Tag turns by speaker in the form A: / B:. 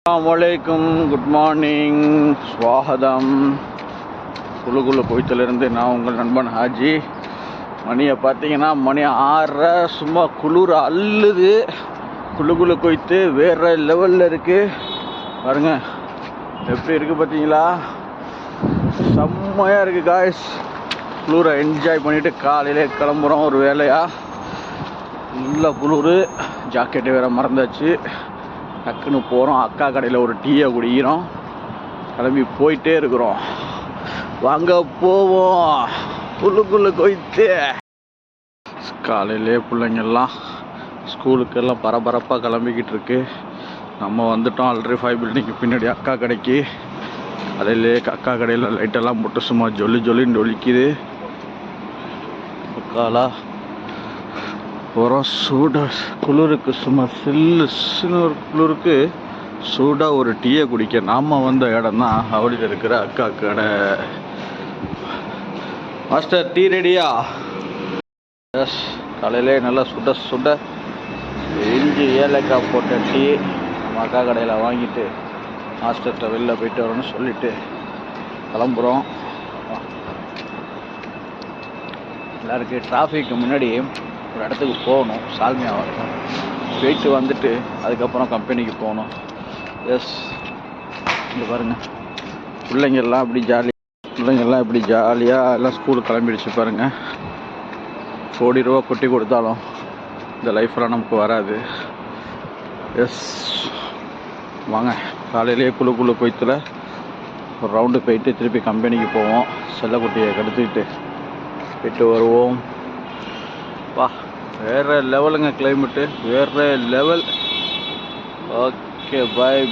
A: அஸ்ஸலாமுஅலைக்கும், good morning, ஸ்வாகதம். குழுகுழு கோயத்திலிருந்து நான் உங்கள் நண்பன் ஹாஜி. மணியை பார்த்தீங்கன்னா மணி 6:30. சும்மா குளிர் அள்ளுது. குழுகுழு கோயத்து வேறு லெவலில் இருக்குது. பாருங்க எப்படி இருக்குது பார்த்தீங்களா, செம்மையாக இருக்குது காய்ஸ். குளிரை என்ஜாய் பண்ணிவிட்டு காலையிலே கிளம்புறோம் ஒரு வேலையாக. நல்ல குளிர், ஜாக்கெட்டு வேறு மறந்தாச்சு. டக்குன்னு போகிறோம், அக்கா கடையில் ஒரு டீயை குடிக்கிறோம், கிளம்பி போயிட்டே இருக்கிறோம். வாங்க போவோம் குழுகுழு கோயத்து. காலையிலே பிள்ளைங்கள்லாம் ஸ்கூலுக்கெல்லாம் பரபரப்பாக கிளம்பிக்கிட்டு இருக்கு. நம்ம வந்துட்டோம் ஆல்ரெடி 5 பில்டிங்க்கு பின்னாடி அக்கா கடைக்கு. கடையிலே அக்கா கடையில் லைட்டெல்லாம் போட்டு சும்மா ஜொலின்னு ஒலிக்குது. அக்காலா போகிறோம். சூடாக குளிருக்கு, சும்மா சில்லுன்னு ஒரு குளிருக்கு சூடாக ஒரு டீயை குடிக்க நாம் வந்த இடம் தான் அவளில் இருக்கிற அக்கா கடை. மாஸ்டர் டீ ரெடியா? எஸ், காலையிலே நல்லா சுட இஞ்சி ஏலக்காய் போட்ட டீ நம்ம அக்கா கடையில் வாங்கிட்டு மாஸ்டர்கிட்ட வெளில போயிட்டு வரோன்னு சொல்லிவிட்டு கிளம்புறோம். எல்லாருக்கும் டிராஃபிக்கு முன்னாடி ஒரு இடத்துக்கு போகணும், சால்மியா வரணும். போயிட்டு வந்துட்டு அதுக்கப்புறம் கம்பெனிக்கு போகணும். எஸ், இங்கே பாருங்கள் பிள்ளைங்கள்லாம் இப்படி ஜாலியாக எல்லாம் ஸ்கூலுக்கு கிளம்பிடுச்சு பாருங்கள். கோடி ரூபா கொட்டி கொடுத்தாலும் இந்த லைஃப்லாம் நமக்கு வராது. எஸ், வாங்க காலையிலேயே குழுகுழு கோயத்தில் ஒரு ரவுண்டு போயிட்டு திருப்பி கம்பெனிக்கு போவோம். செல்லக்குட்டியை கெடுத்துக்கிட்டு போயிட்டு வருவோம். வா, வேறு லெவலுங்க கிளைமேட்டு, வேறு லெவல். ஓகே, பாய்.